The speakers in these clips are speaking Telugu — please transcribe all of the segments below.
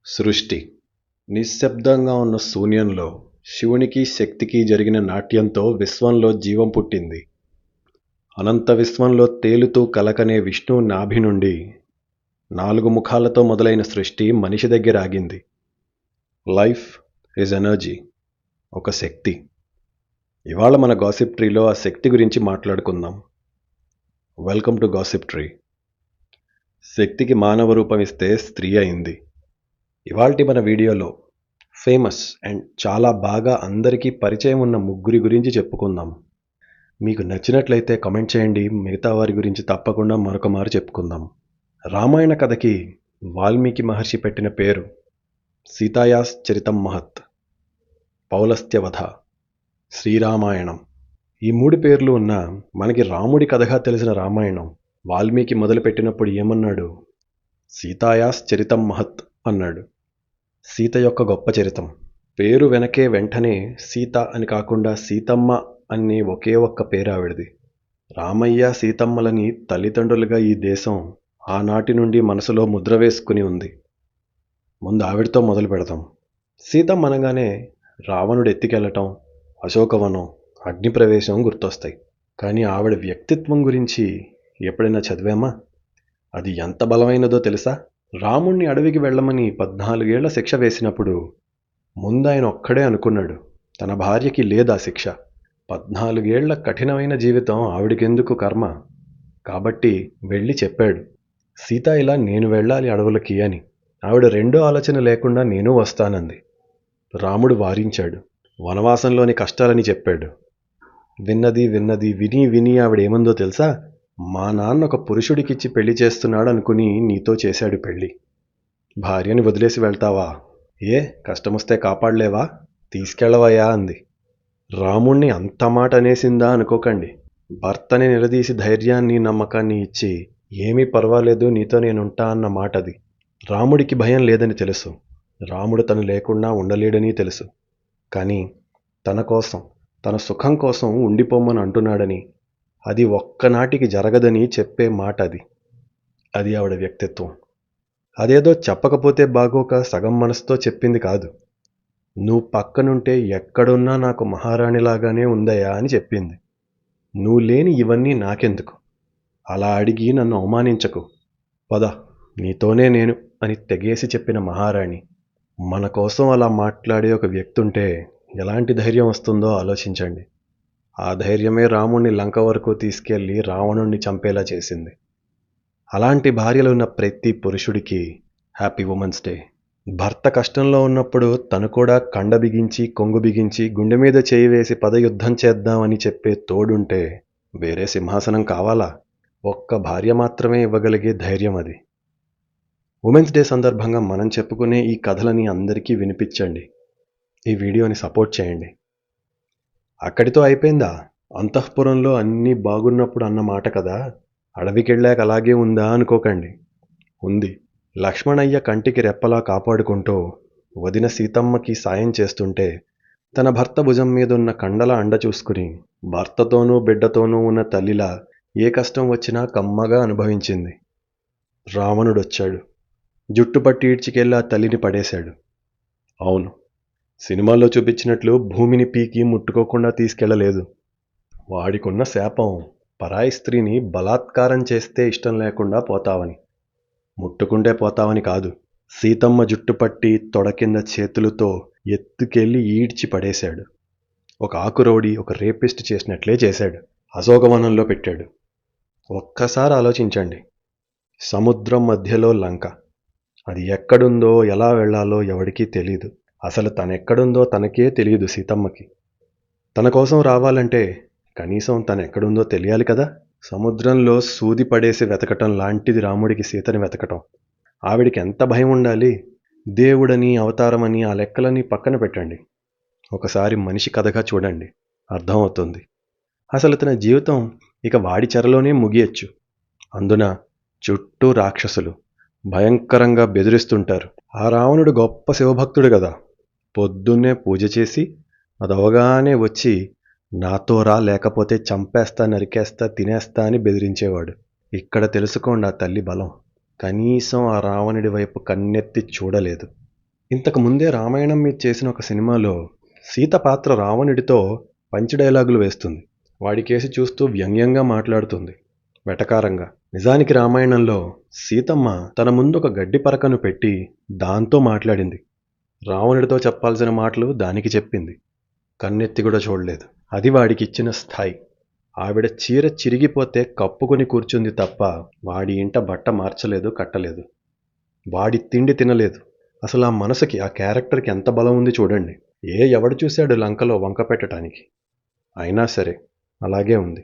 సృష్టి నిశ్శబ్దంగా ఉన్న శూన్యంలో శివునికి శక్తికి జరిగిన నాట్యంతో విశ్వంలో జీవం పుట్టింది. అనంత విశ్వంలో తేలుతూ కలకనే విష్ణువు నాభి నుండి 4 ముఖాలతో మొదలైన సృష్టి మనిషి దగ్గర ఆగింది. లైఫ్ ఈజ్ ఎనర్జీ, ఒక శక్తి. ఇవాళ మన గాసిప్ ట్రీలో ఆ శక్తి గురించి మాట్లాడుకుందాం. Welcome to gossip tree. శక్తికి మానవ రూపం ఇస్తే స్త్రీ అయింది. ఇవాల్టి మన వీడియోలో ఫేమస్ అండ్ చాలా బాగా అందరికీ పరిచయం ఉన్న ముగ్గురి గురించి చెప్పుకుందాం. మీకు నచ్చినట్లయితే కామెంట్ చేయండి. మిగతా వారి గురించి తప్పకుండా మరొక మారు చెప్పుకుందాం. రామాయణ కథకి వాల్మీకి మహర్షి పెట్టిన పేరు సీతాయాస్ చరితం మహత్, పౌలస్త్యవధ, శ్రీరామాయణం. ఈ 3 పేర్లు ఉన్న మనకి రాముడి కథగా తెలిసిన రామాయణం వాల్మీకి మొదలుపెట్టినప్పుడు ఏమన్నాడు? సీతాయాస్ చరితం మహత్ అన్నాడు. సీత యొక్క గొప్ప చరితం. పేరు వెనకే వెంటనే సీత అని కాకుండా సీతమ్మ అనే ఒకే ఒక్క పేరు ఆవిడది. రామయ్య సీతమ్మలని తల్లిదండ్రులుగా ఈ దేశం ఆనాటి నుండి మనసులో ముద్ర వేసుకుని ఉంది. ముందు ఆవిడతో మొదలు పెడతాం. సీతమ్మ అనగానే రావణుడు ఎత్తికెళ్ళటం, అశోకవనం, అగ్నిప్రవేశం గుర్తొస్తాయి. కానీ ఆవిడ వ్యక్తిత్వం గురించి ఎప్పుడైనా చదివామా? అది ఎంత బలమైనదో తెలుసా? రాముణ్ణి అడవికి వెళ్ళమని 14 ఏళ్ల శిక్ష వేసినప్పుడు ముందు ఆయన ఒక్కడే అనుకున్నాడు, తన భార్యకి లేదా శిక్ష. 14 ఏళ్ల కఠినమైన జీవితం ఆవిడకెందుకు కర్మ? కాబట్టి వెళ్ళి చెప్పాడు, సీత ఇలా నేను వెళ్ళాలి అడవులకి అని. ఆవిడ రెండో ఆలోచన లేకుండా నేను వస్తానంది. రాముడు వారించాడు, వనవాసంలోని కష్టాలని చెప్పాడు. విన్నది విని విని ఆవిడేమందో తెలుసా? మా నాన్న ఒక పురుషుడికిచ్చి పెళ్లి చేస్తున్నాడు అనుకుని నీతో చేశాడు పెళ్లి. భార్యని వదిలేసి వెళ్తావా? ఏ కష్టమొస్తే కాపాడలేవా? తీసుకెళ్ళవయ్యా అంది. రాముణ్ణి అంత మాట అనేసిందా అనుకోకండి. భర్తని నిలదీసి ధైర్యాన్ని నమ్మకాన్ని ఇచ్చి ఏమీ పర్వాలేదు నీతో నేనుంటా అన్న మాటది. రాముడికి భయం లేదని తెలుసు, రాముడు తను లేకుండా ఉండలేడని తెలుసు. కానీ తన కోసం, తన సుఖం కోసం ఉండిపోమ్మని అంటున్నాడని, అది ఒక్కనాటికి జరగదని చెప్పే మాట అది. అది ఆవిడ వ్యక్తిత్వం. అదేదో చెప్పకపోతే బాగోక సగం మనసుతో చెప్పింది కాదు. నువ్వు పక్కనుంటే ఎక్కడున్నా నాకు మహారాణిలాగానే ఉందయ్యా అని చెప్పింది. నువ్వు లేని ఇవన్నీ నాకెందుకు? అలా అడిగి నన్ను అవమానించకు. పద, నీతోనే నేను అని తెగేసి చెప్పిన మహారాణి. మన కోసం అలా మాట్లాడే ఒక వ్యక్తి ఉంటే ఎలాంటి ధైర్యం వస్తుందో ఆలోచించండి. ఆ ధైర్యమే రాముణ్ణి లంక వరకు తీసుకెళ్లి రావణుణ్ణి చంపేలా చేసింది. అలాంటి భార్యలు ఉన్న ప్రతి పురుషుడికి హ్యాపీ ఉమెన్స్ డే. భర్త కష్టంలో ఉన్నప్పుడు తను కూడా కండ బిగించి, కొంగు బిగించి, గుండె మీద చేయి వేసి పదయుద్ధం చేద్దామని చెప్పే తోడుంటే వేరే సింహాసనం కావాలా? ఒక్క భార్య మాత్రమే ఇవ్వగలిగే ధైర్యం అది. ఉమెన్స్ డే సందర్భంగా మనం చెప్పుకునే ఈ కథలని అందరికీ వినిపించండి. ఈ వీడియోని సపోర్ట్ చేయండి. అక్కడితో అయిపోయిందా? అంతఃపురంలో అన్నీ బాగున్నప్పుడు అన్న మాట కదా, అడవికెళ్ళాక అలాగే ఉందా అనుకోకండి. ఉంది. లక్ష్మణయ్య కంటికి రెప్పలా కాపాడుకుంటూ వదిన సీతమ్మకి సాయం చేస్తుంటే తన భర్త భుజం మీదున్న కండల అండ చూసుకుని భర్తతోనూ బిడ్డతోనూ ఉన్న తల్లిలా ఏ కష్టం వచ్చినా కమ్మగా అనుభవించింది. రావణుడొచ్చాడు, జుట్టుపట్టి ఈడ్చికెళ్ళి ఆ తల్లిని పడేశాడు. అవును, సినిమాల్లో చూపించినట్లు భూమిని పీకి ముట్టుకోకుండా తీసుకెళ్లలేదు. వాడికున్న శాపం పరాయి స్త్రీని బలాత్కారం చేస్తే ఇష్టం లేకుండా పోతావని, ముట్టుకుంటే పోతావని కాదు. సీతమ్మ జుట్టుపట్టి తొడ కింద చేతులతో ఎత్తుకెళ్ళి ఈడ్చి పడేశాడు. ఒక ఆకురౌడి, ఒక రేపిస్ట్ చేసినట్లే చేశాడు. అశోకవనంలో పెట్టాడు. ఒక్కసారి ఆలోచించండి. సముద్రం మధ్యలో లంక. అది ఎక్కడుందో, ఎలా వెళ్లాలో ఎవడికి తెలీదు. అసలు తనెక్కడుందో తనకే తెలియదు సీతమ్మకి. తన కోసం రావాలంటే కనీసం తనెక్కడుందో తెలియాలి కదా. సముద్రంలో సూది పడేసి వెతకటం లాంటిది రాముడికి సీతని వెతకటం. ఆవిడికి ఎంత భయం ఉండాలి? దేవుడని, అవతారమని ఆ లెక్కలని పక్కన పెట్టండి. ఒకసారి మనిషి కథగా చూడండి, అర్థమవుతుంది. అసలు తన జీవితం ఇక వాడి చెరలోనే ముగియచ్చు. అందున చుట్టూ రాక్షసులు భయంకరంగా బెదిరిస్తుంటారు. ఆ రావణుడు గొప్ప శివభక్తుడు కదా. పొద్దున్నే పూజ చేసి అదవగానే వచ్చి నాతో రా, లేకపోతే చంపేస్తా, నరికేస్తా, తినేస్తా అని బెదిరించేవాడు. ఇక్కడ తెలుసుకోండి ఆ తల్లి బలం. కనీసం ఆ రావణుడి వైపు కన్నెత్తి చూడలేదు. ఇంతకు ముందే రామాయణం మీద చేసిన ఒక సినిమాలో సీత పాత్ర రావణుడితో పంచ్ డైలాగులు వేస్తుంది. వాడికేసి చూస్తూ వ్యంగ్యంగా మాట్లాడుతుంది, వెటకారంగా. నిజానికి రామాయణంలో సీతమ్మ తన ముందు ఒక గడ్డి పరకను పెట్టి దాంతో మాట్లాడింది. రావణుడితో చెప్పాల్సిన మాటలు దానికి చెప్పింది. కన్నెత్తి కూడా చూడలేదు. అది వాడికి ఇచ్చిన స్థాయి. ఆవిడ చీర చిరిగిపోతే కప్పుకొని కూర్చుంది తప్ప వాడి ఇంట బట్ట మార్చలేదు, కట్టలేదు. వాడి తిండి తినలేదు. అసలు ఆ మనసుకి, ఆ క్యారెక్టర్కి ఎంత బలం ఉంది చూడండి. ఎవడు చూశాడు లంకలో వంక పెట్టడానికి? అయినా సరే అలాగే ఉంది.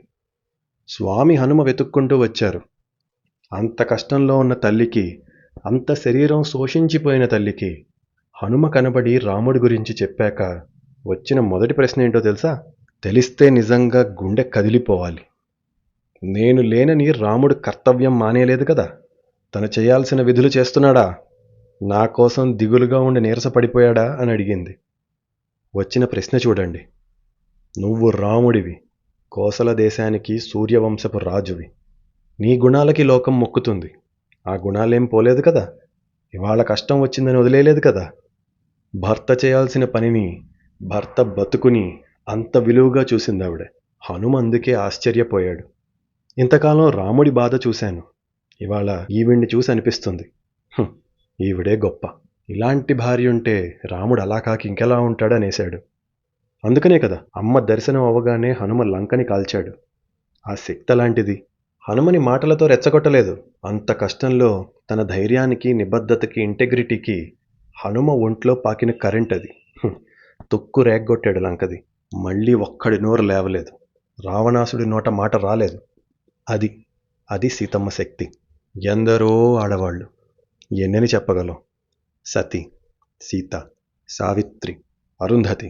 స్వామి హనుమ వెతుక్కుంటూ వచ్చారు. అంత కష్టంలో ఉన్న తల్లికి, అంత శరీరం శోషించిపోయిన తల్లికి హనుమ కనబడి రాముడి గురించి చెప్పాక వచ్చిన మొదటి ప్రశ్న ఏంటో తెలుసా? తెలిస్తే నిజంగా గుండె కదిలిపోవాలి. నేను లేనని రాముడు కర్తవ్యం మానేయలేదు కదా? తను చేయాల్సిన విధులు చేస్తున్నాడా? నా కోసం దిగులుగా ఉండి నీరసపడిపోయాడా అని అడిగింది. వచ్చిన ప్రశ్న చూడండి. నువ్వు రాముడివి, కోసల దేశానికి సూర్యవంశపు రాజువి. నీ గుణాలకి లోకం మొక్కుతుంది. ఆ గుణాలేం పోలేదు కదా? ఇవాళ కష్టం వచ్చిందని వదిలేయలేదు కదా? భర్త చేయాల్సిన పనిని, భర్త బతుకుని అంత విలువగా చూసింది ఆవిడ. హనుమ అందుకే ఆశ్చర్యపోయాడు. ఇంతకాలం రాముడి బాధ చూశాను, ఇవాళ ఈవిడ్ని చూసి అనిపిస్తుంది, ఈవిడే గొప్ప. ఇలాంటి భార్య ఉంటే రాముడు అలా కాకి ఇంకెలా ఉంటాడనేశాడు. అందుకనే కదా అమ్మ దర్శనం అవ్వగానే హనుమ లంకని కాల్చాడు. ఆ శక్తి అలాంటిది. హనుమని మాటలతో రెచ్చగొట్టలేదు. అంత కష్టంలో తన ధైర్యానికి, నిబద్ధతకి, ఇంటెగ్రిటీకి హనుమ ఒంట్లో పాకిన కరెంట్ అది. తుక్కు రేగ్గొట్టాడు లంకది. మళ్ళీ ఒక్కడి నోరు లేవలేదు. రావణాసుడి నోట మాట రాలేదు. అది అది సీతమ్మ శక్తి. ఎందరో ఆడవాళ్ళు, ఎన్నని చెప్పగలం? సతి, సీత, సావిత్రి, అరుంధతి,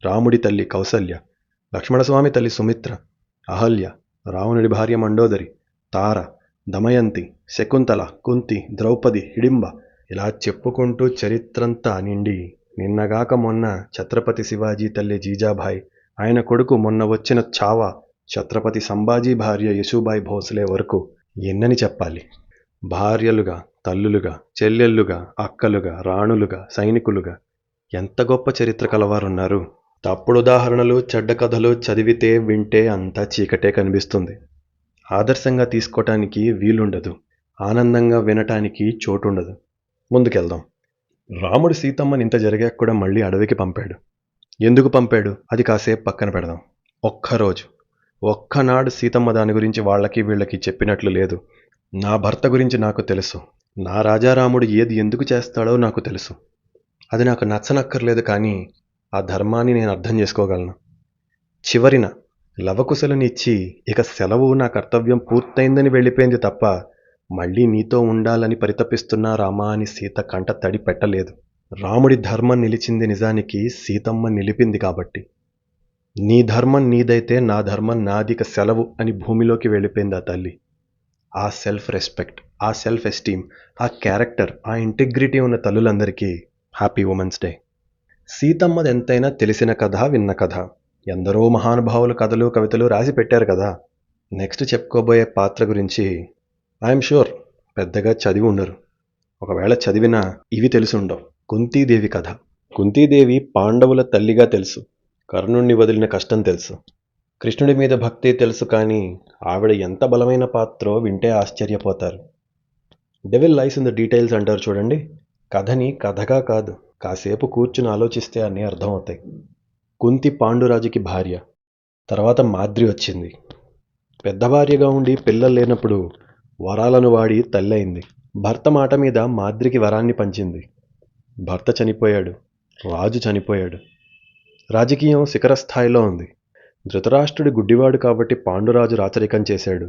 రాముడి తల్లి కౌసల్య, లక్ష్మణస్వామి తల్లి సుమిత్ర, అహల్య, రావణుడి భార్య మండోదరి, తార, దమయంతి, శకుంతల, కుంతి, ద్రౌపది, హిడింబ, ఇలా చెప్పుకుంటూ చరిత్రంతా నిండి నిన్నగాక మొన్న ఛత్రపతి శివాజీ తల్లి జీజాభాయ్, ఆయన కొడుకు మొన్న వచ్చిన చావా ఛత్రపతి సంభాజీ భార్య యశుబాయి భోస్లే వరకు ఎన్నని చెప్పాలి? భార్యలుగా, తల్లులుగా, చెల్లెళ్ళుగా, అక్కలుగా, రాణులుగా, సైనికులుగా ఎంత గొప్ప చరిత్ర కలవారున్నారు. తప్పుడు ఉదాహరణలు, చెడ్డ కథలు చదివితే, వింటే అంతా చీకటే కనిపిస్తుంది. ఆదర్శంగా తీసుకోవటానికి వీలుండదు. ఆనందంగా వినటానికి చోటుండదు. ముందుకెళ్దాం. రాముడు సీతమ్మని ఇంత జరిగాక కూడా మళ్ళీ అడవికి పంపాడు. ఎందుకు పంపాడు? అది కాసేపు పక్కన పెడదాం. ఒక్కరోజు, ఒక్కనాడు సీతమ్మ దాని గురించి వాళ్ళకి వీళ్ళకి చెప్పినట్లు లేదు. నా భర్త గురించి నాకు తెలుసు. నా రాజారాముడు ఏది ఎందుకు చేస్తాడో నాకు తెలుసు. అది నాకు నచ్చనక్కర్లేదు, కానీ ఆ ధర్మాన్ని నేను అర్థం చేసుకోగలను. చివరిన లవకుశలని ఇచ్చి ఇక సెలవు, నా కర్తవ్యం పూర్తయిందని వెళ్ళిపోయింది తప్ప మళ్ళీ నీతో ఉండాలని పరితపిస్తున్నా రామా అని సీత కంట తడి పెట్టలేదు. రాముడి ధర్మం నిలిచింది నిజానికి సీతమ్మ నిలిపింది కాబట్టి. నీ ధర్మం నీదైతే నా ధర్మం నాదిక సెలవు అని భూమిలోకి వెళ్ళిపోయింది ఆ తల్లి. ఆ సెల్ఫ్ రెస్పెక్ట్, ఆ సెల్ఫ్ ఎస్టీమ్, ఆ క్యారెక్టర్, ఆ ఇంటిగ్రిటీ ఉన్న తల్లులందరికీ హ్యాపీ ఉమెన్స్ డే. సీతమ్మది ఎంతైనా తెలిసిన కథ, విన్న కథ. ఎందరో మహానుభావులు కథలు, కవితలు రాసి పెట్టారు కదా. నెక్స్ట్ చెప్పుకోబోయే పాత్ర గురించి ఐఎమ్ షూర్ పెద్దగా చదివి ఉండరు. ఒకవేళ చదివినా ఇవి తెలుసుండవు. కుంతీదేవి కథ. కుంతీదేవి పాండవుల తల్లిగా తెలుసు. కర్ణుణ్ణి వదిలిన కష్టం తెలుసు. కృష్ణుడి మీద భక్తి తెలుసు, కానీ ఆవిడ ఎంత బలమైన పాత్రో వింటే ఆశ్చర్యపోతారు. Devil lies in the details అంటారు చూడండి. కథని కథగా కాదు, కాసేపు కూర్చుని ఆలోచిస్తే అన్నీ అర్థమవుతాయి. కుంతి పాండురాజుకి భార్య. తర్వాత మాద్రి వచ్చింది. పెద్ద భార్యగా ఉండి పిల్లలు లేనప్పుడు వరాలను వాడి తల్లి అయింది. భర్త మాట మీద మాద్రికి వరాన్ని పంచింది. భర్త చనిపోయాడు. రాజు చనిపోయాడు. రాజకీయం శిఖర స్థాయిలో ఉంది. ధృతరాష్ట్రుడి గుడ్డివాడు కాబట్టి పాండురాజు రాచరికం చేశాడు.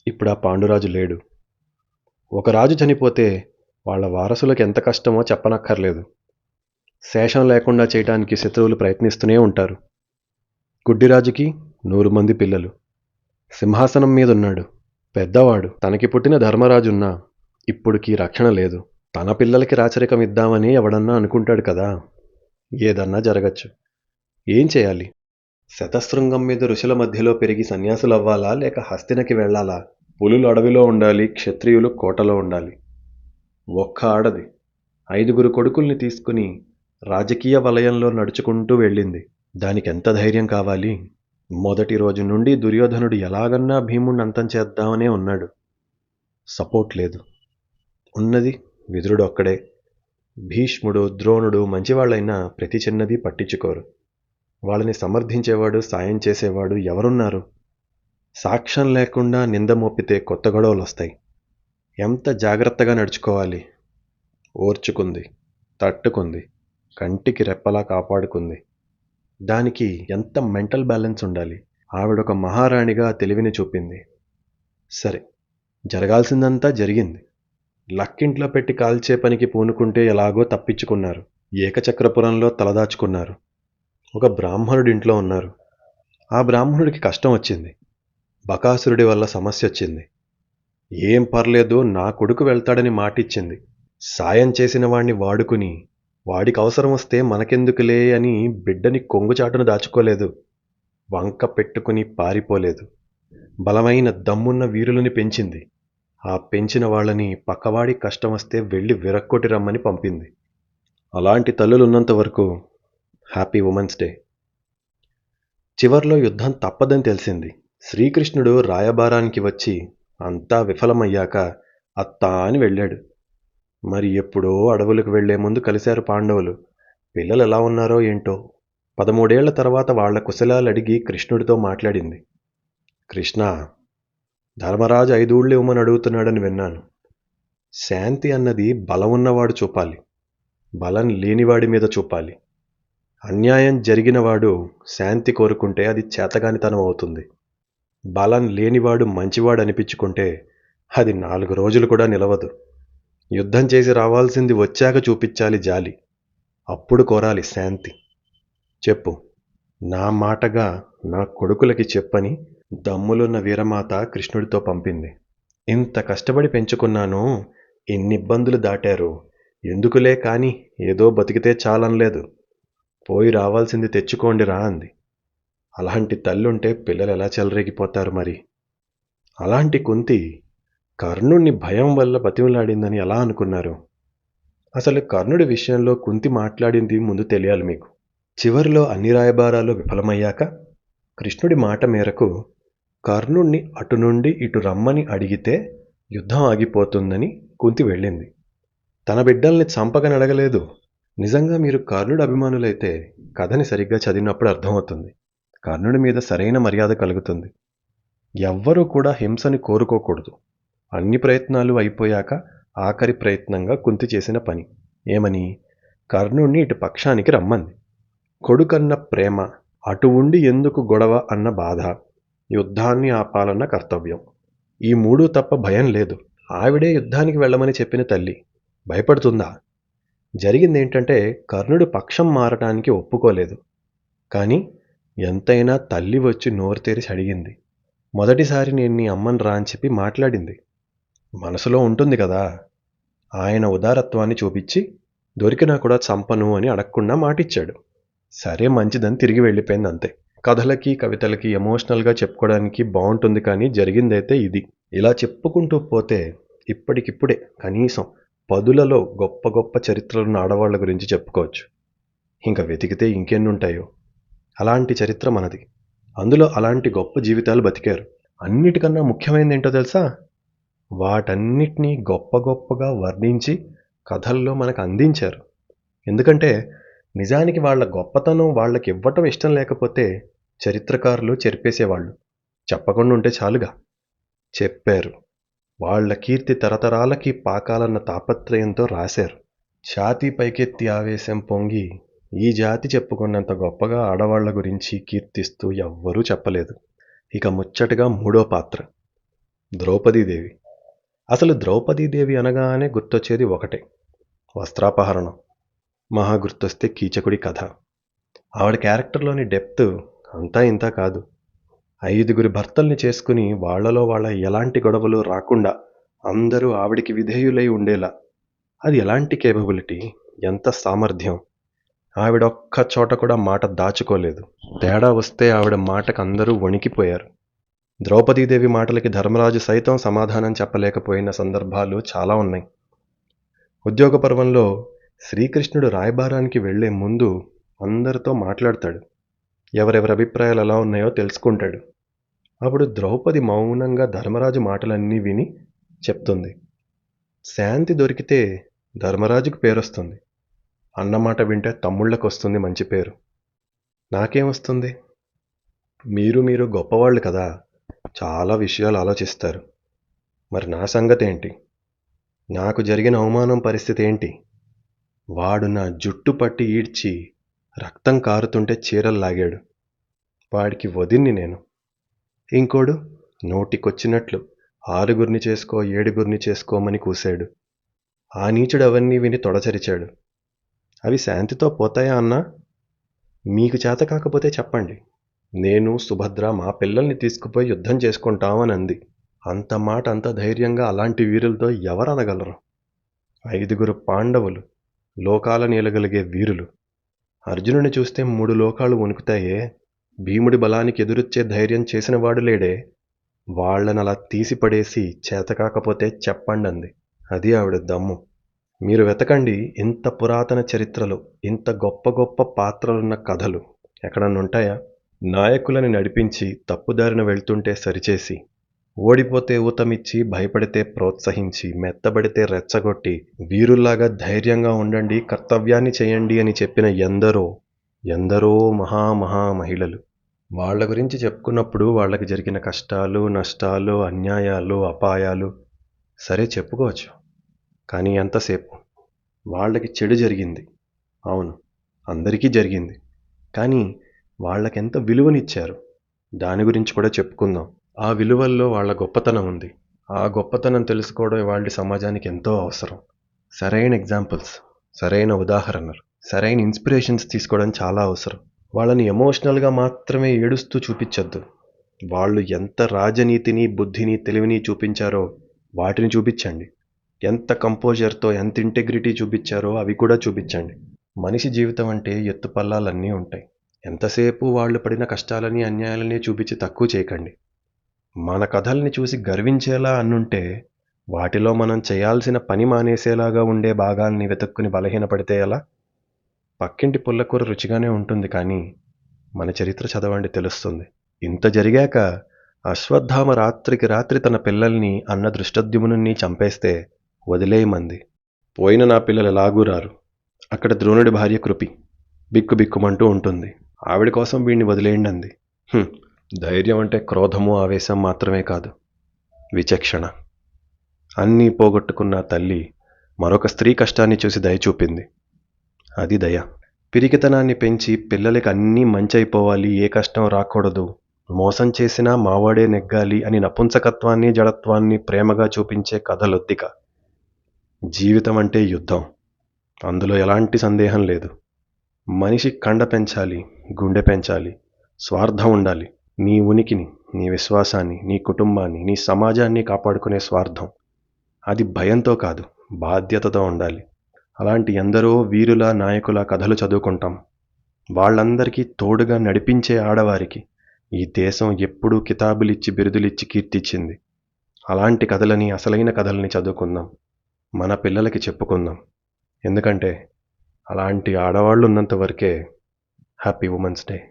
ఇప్పుడు ఆ పాండురాజు లేడు. ఒక రాజు చనిపోతే వాళ్ళ వారసులకు ఎంత కష్టమో చెప్పనక్కర్లేదు. శేషం లేకుండా చేయడానికి శత్రువులు ప్రయత్నిస్తూనే ఉంటారు. గుడ్డిరాజుకి 100 మంది పిల్లలు. సింహాసనం మీద ఉన్నాడు, పెద్దవాడు. తనకి పుట్టిన ధర్మరాజున్నా ఇప్పుడుకి రక్షణ లేదు. తన పిల్లలకి రాచరికం ఇద్దామని ఎవడన్నా అనుకుంటాడు కదా. ఏదన్నా జరగచ్చు. ఏం చేయాలి? శతశృంగం మీద ఋషుల మధ్యలో పెరిగి సన్యాసులు అవ్వాలా, లేక హస్తినకి వెళ్ళాలా? పులులు అడవిలో ఉండాలి, క్షత్రియులు కోటలో ఉండాలి. ఒక్క ఆడది, 5 కొడుకుల్ని తీసుకుని రాజకీయ వలయంలో నడుచుకుంటూ వెళ్ళింది. దానికెంత ధైర్యం కావాలి? మొదటి రోజు నుండి దుర్యోధనుడు ఎలాగన్నా భీముణ్ణి అంతం చేద్దామనే ఉన్నాడు. సపోర్ట్ లేదు. ఉన్నది విదురుడొక్కడే. భీష్ముడు, ద్రోణుడు మంచివాళ్ళైనా ప్రతి చిన్నది పట్టించుకోరు. వాళ్ళని సమర్థించేవాడు, సాయం చేసేవాడు ఎవరున్నారు? సాక్ష్యం లేకుండా నింద మోపితే కొత్త గొడవలొస్తాయి. ఎంత జాగ్రత్తగా నడుచుకోవాలి? ఓర్చుకుంది, తట్టుకుంది, కంటికి రెప్పలా కాపాడుకుంది. దానికి ఎంత మెంటల్ బ్యాలెన్స్ ఉండాలి? ఆవిడొక మహారాణిగా తెలివిని చూపింది. సరే, జరగాల్సిందంతా జరిగింది. లక్కింట్లో పెట్టి కాల్చే పనికి పూనుకుంటే ఎలాగో తప్పించుకున్నారు. ఏకచక్రపురంలో తలదాచుకున్నారు. ఒక బ్రాహ్మణుడింట్లో ఉన్నారు. ఆ బ్రాహ్మణుడికి కష్టం వచ్చింది. బకాసురుడి వల్ల సమస్య వచ్చింది. ఏం పర్లేదు, నా కొడుకు వెళ్తాడని మాటిచ్చింది. సాయం చేసిన వాణ్ణి వాడుకుని వాడికి అవసరం వస్తే మనకెందుకులే అని బిడ్డని కొంగుచాటును దాచుకోలేదు. వంక పెట్టుకుని పారిపోలేదు. బలమైన దమ్మున్న వీరులని పెంచింది. ఆ పెంచిన వాళ్ళని పక్కవాడి కష్టం వస్తే వెళ్ళి విరక్కొట్టి రమ్మని పంపింది. అలాంటి తల్లులున్నంత వరకు హ్యాపీ ఉమెన్స్ డే. చివర్లో యుద్ధం తప్పదని తెలిసింది. శ్రీకృష్ణుడు రాయబారానికి వచ్చి అంతా విఫలమయ్యాక అత్తా అని వెళ్ళాడు. మరి ఎప్పుడో అడవులకు వెళ్లే ముందు కలిశారు పాండవులు. పిల్లలు ఎలా ఉన్నారో ఏంటో. 13 ఏళ్ల తర్వాత వాళ్ల కుశలాలు అడిగి కృష్ణుడితో మాట్లాడింది. కృష్ణ, ధర్మరాజు 5 ఊళ్ళు ఇవ్వమని అడుగుతున్నాడని విన్నాను. శాంతి అన్నది బలం ఉన్నవాడు చూపాలి, బలం లేనివాడి మీద చూపాలి. అన్యాయం జరిగినవాడు శాంతి కోరుకుంటే అది చేతగానితనం అవుతుంది. బలం లేనివాడు మంచివాడు అనిపించుకుంటే అది 4 రోజులు కూడా నిలవదు. యుద్ధం చేసి రావాల్సింది వచ్చాక చూపించాలి జాలి. అప్పుడు కోరాలి శాంతి. చెప్పు, నా మాటగా నా కొడుకులకి చెప్పని దమ్ములున్న వీరమాత కృష్ణుడితో పంపింది. ఇంత కష్టపడి పెంచుకున్నాను, ఎన్ని ఇబ్బందులు దాటారు, ఎందుకులే కాని ఏదో బతికితే చాలనలేదు. పోయి రావాల్సింది తెచ్చుకోండిరా అంది. అలాంటి తల్లుంటే పిల్లలు ఎలా చెలరేగిపోతారు మరి. అలాంటి కుంతి కర్ణుణ్ణి భయం వల్ల బతిమలాడిందని ఎలా అనుకున్నారు? అసలు కర్ణుడి విషయంలో కుంతి మాట్లాడింది ముందు తెలియాలి మీకు. చివరిలో అన్ని రాయబారాలు విఫలమయ్యాక కృష్ణుడి మాట మేరకు కర్ణుణ్ణి అటు నుండి ఇటు రమ్మని అడిగితే యుద్ధం ఆగిపోతుందని కుంతి వెళ్ళింది. తన బిడ్డల్ని చంపకనడగలేదు. నిజంగా మీరు కర్ణుడి అభిమానులైతే కథని సరిగ్గా చదివినప్పుడు అర్థమవుతుంది. కర్ణుడి మీద సరైన మర్యాద కలుగుతుంది. ఎవ్వరూ కూడా హింసని కోరుకోకూడదు. అన్ని ప్రయత్నాలు అయిపోయాక ఆఖరి ప్రయత్నంగా కుంతి చేసిన పని ఏమని? కర్ణుణ్ణి ఇటు పక్షానికి రమ్మంది. కొడుకన్న ప్రేమ, అటు ఉండి ఎందుకు గొడవ అన్న బాధ, యుద్ధాన్ని ఆపాలన్న కర్తవ్యం, ఈ 3 తప్ప భయం లేదు. ఆవిడే యుద్ధానికి వెళ్ళమని చెప్పిన తల్లి భయపడుతుందా? జరిగిందేంటంటే కర్ణుడు పక్షం మారటానికి ఒప్పుకోలేదు. కానీ ఎంతైనా తల్లి వచ్చి నోరు తెరిచి అడిగింది. మొదటిసారి నేను నీ అమ్మని రా అని చెప్పి మాట్లాడింది. మనసులో ఉంటుంది కదా. ఆయన ఉదారత్వాన్ని చూపించి దొరికినా కూడా చంపను అని అడగకుండా మాటిచ్చాడు. సరే మంచిదని తిరిగి వెళ్ళిపోయింది అంతే. కథలకి కవితలకి ఎమోషనల్గా చెప్పుకోవడానికి బాగుంటుంది, కానీ జరిగిందైతే ఇది. ఇలా చెప్పుకుంటూ పోతే ఇప్పటికిప్పుడే కనీసం 10లలో గొప్ప గొప్ప చరిత్రలున్న ఆడవాళ్ల గురించి చెప్పుకోవచ్చు. ఇంకా వెతికితే ఇంకెన్నుంటాయో. అలాంటి చరిత్ర మనది. అందులో అలాంటి గొప్ప జీవితాలు బతికారు. అన్నిటికన్నా ముఖ్యమైనది ఏంటో తెలుసా? వాటన్నిటినీ గొప్ప గొప్పగా వర్ణించి కథల్లో మనకు అందించారు. ఎందుకంటే నిజానికి వాళ్ళ గొప్పతనం వాళ్ళకి ఇవ్వటం ఇష్టం లేకపోతే చరిత్రకారులు చెరిపేసేవాళ్ళు. చెప్పకుండా ఉంటే చాలుగా. చెప్పారు. వాళ్ల కీర్తి తరతరాలకి పాకాలన్న తాపత్రయంతో రాశారు. ఛాతీ పైకెత్తి ఆవేశం పొంగి ఈ జాతి చెప్పుకున్నంత గొప్పగా ఆడవాళ్ల గురించి కీర్తిస్తూ ఎవ్వరూ చెప్పలేదు. ఇక ముచ్చటగా 3వ పాత్ర ద్రౌపదీదేవి. అసలు ద్రౌపదీదేవి అనగానే గుర్తొచ్చేది ఒకటే, వస్త్రాపహరణం. మహా గుర్తొస్తే కీచకుడి కథ. ఆవిడ క్యారెక్టర్లోని డెప్త్ అంతా ఇంతా కాదు. 5 భర్తల్ని చేసుకుని వాళ్లలో వాళ్ళ ఎలాంటి గొడవలు రాకుండా అందరూ ఆవిడికి విధేయులై ఉండేలా. అది ఎలాంటి కేపబిలిటీ, ఎంత సామర్థ్యం. ఆవిడొక్క చోట కూడా మాట దాచుకోలేదు. తేడా వస్తే ఆవిడ మాటకు అందరూ వణికిపోయారు. ద్రౌపదీదేవి మాటలకి ధర్మరాజు సైతం సమాధానం చెప్పలేకపోయిన సందర్భాలు చాలా ఉన్నాయి. ఉద్యోగ పర్వంలో శ్రీకృష్ణుడు రాయబారానికి వెళ్లే ముందు అందరితో మాట్లాడతాడు. ఎవరెవరి అభిప్రాయాలు ఎలా ఉన్నాయో తెలుసుకుంటాడు. అప్పుడు ద్రౌపది మౌనంగా ధర్మరాజు మాటలన్నీ విని చెప్తుంది. శాంతి దొరికితే ధర్మరాజుకు పేరొస్తుంది. అన్నమాట వింటే తమ్ముళ్ళకు వస్తుంది మంచి పేరు. నాకేమొస్తుంది? మీరు గొప్పవాళ్ళు కదా, చాలా విషయాలు ఆలోచిస్తారు. మరి నా సంగతి ఏంటి? నాకు జరిగిన అవమానం పరిస్థితి ఏంటి? వాడు నా జుట్టు పట్టి ఈడ్చి రక్తం కారుతుంటే చీరలు లాగాడు. వాడికి వదిన్ని నేను. ఇంకోడు నోటికొచ్చినట్లు 6గురిని చేసుకో 7గురిని చేసుకోమని కూశాడు. ఆ నీచుడు అవన్నీ విని తొడచరిచాడు. అవి శాంతితో పోతాయా అన్నా? మీకు చేత కాకపోతే చెప్పండి, నేను సుభద్ర మా పిల్లల్ని తీసుకుపోయి యుద్ధం చేసుకుంటామని అంది. అంత మాట అంత ధైర్యంగా అలాంటి వీరులతో ఎవరనగలరు? 5గురు పాండవులు, లోకాలను ఏలగలిగే వీరులు. అర్జునుని చూస్తే 3 లోకాలు వణుకుతాయే. భీముడి బలానికి ఎదురొచ్చే ధైర్యం చేసినవాడు లేడే. వాళ్లను అలా తీసిపడేసి చేతకాకపోతే చెప్పండంది. అది ఆవిడ దమ్ము. మీరు వెతకండి, ఇంత పురాతన చరిత్రలో ఇంత గొప్ప గొప్ప పాత్రలున్న కథలు ఎక్కడన్నుంటాయా? నాయకులని నడిపించి తప్పుదారిన వెళ్తుంటే సరిచేసి, ఓడిపోతే ఊతమిచ్చి, భయపడితే ప్రోత్సహించి, మెత్తబడితే రెచ్చగొట్టి, వీరుల్లాగా ధైర్యంగా ఉండండి, కర్తవ్యాన్ని చేయండి అని చెప్పిన ఎందరో మహా మహిళలు. వాళ్ల గురించి చెప్పుకున్నప్పుడు వాళ్ళకి జరిగిన కష్టాలు, నష్టాలు, అన్యాయాలు, అపాయాలు సరే చెప్పుకోవచ్చు. కానీ ఎంతసేపు? వాళ్ళకి చెడు జరిగింది, అవును, అందరికీ జరిగింది. కానీ వాళ్ళకెంత విలువనిచ్చారు, దాని గురించి కూడా చెప్పుకుందాం. ఆ విలువల్లో వాళ్ళ గొప్పతనం ఉంది. ఆ గొప్పతనం తెలుసుకోవడం ఇవాళ సమాజానికి ఎంతో అవసరం. సరైన ఎగ్జాంపుల్స్, సరైన ఉదాహరణలు, సరైన ఇన్స్పిరేషన్స్ తీసుకోవడం చాలా అవసరం. వాళ్ళని ఎమోషనల్గా మాత్రమే ఏడుస్తూ చూపించద్దు. వాళ్ళు ఎంత రాజనీతిని, బుద్ధిని, తెలివిని చూపించారో వాటిని చూపించండి. ఎంత కంపోజర్తో, ఎంత ఇంటెగ్రిటీ చూపించారో అవి కూడా చూపించండి. మనిషి జీవితం అంటే ఎత్తుపల్లాలన్నీ ఉంటాయి. ఎంతసేపు వాళ్ళు పడిన కష్టాలని, అన్యాయాలని చూపించి తక్కువ చేయకండి. మన కథల్ని చూసి గర్వించేలా అన్నుంటే వాటిలో మనం చేయాల్సిన పని మానేసేలాగా ఉండే భాగాల్ని వెతుక్కుని బలహీనపడితే ఎలా? పక్కింటి పుల్లకూర రుచిగానే ఉంటుంది, కానీ మన చరిత్ర చదవండి, తెలుస్తుంది. ఇంత జరిగాక అశ్వత్థామ రాత్రికి రాత్రి తన పిల్లల్ని అన్న దృష్టద్యుమ్నుని చంపేస్తే వదిలేయమంది. పోయిన నా పిల్లలు ఎలాగూ రారు. అక్కడ ద్రోణుడి భార్య కృపి బిక్కుబిక్కుమంటూ ఉంటుంది. ఆవిడ కోసం వీడిని వదిలేయండి అంది. ధైర్యం అంటే క్రోధము, ఆవేశం మాత్రమే కాదు, విచక్షణ. అన్నీ పోగొట్టుకున్న తల్లి మరొక స్త్రీ కష్టాన్ని చూసి దయ చూపింది. అది దయ. పిరికితనాన్ని పెంచి పిల్లలకి అన్నీ మంచైపోవాలి, ఏ కష్టం రాకూడదు, మోసం చేసినా మావాడే నెగ్గాలి అని నపుంసకత్వాన్ని, జడత్వాన్ని ప్రేమగా చూపించే కథలొద్దిక. జీవితం అంటే యుద్ధం, అందులో ఎలాంటి సందేహం లేదు. మనిషి కండ పెంచాలి, గుండె పెంచాలి, స్వార్థం ఉండాలి. నీ ఉనికిని, నీ విశ్వాసాన్ని, నీ కుటుంబాన్ని, నీ సమాజాన్ని కాపాడుకునే స్వార్థం. అది భయంతో కాదు, బాధ్యతతో ఉండాలి. అలాంటి ఎందరో వీరుల, నాయకుల కథలు చదువుకుంటాం. వాళ్ళందరికీ తోడుగా నడిపించే ఆడవారికి ఈ దేశం ఎప్పుడూ కితాబులిచ్చి, బిరుదులిచ్చి కీర్తిచ్చింది. అలాంటి కథలని, అసలైన కథలని చదువుకుందాం, మన పిల్లలకి చెప్పుకుందాం. ఎందుకంటే అలాంటి ఆడవాళ్ళు ఉన్నంత వరకే హ్యాపీ ఉమెన్స్ డే.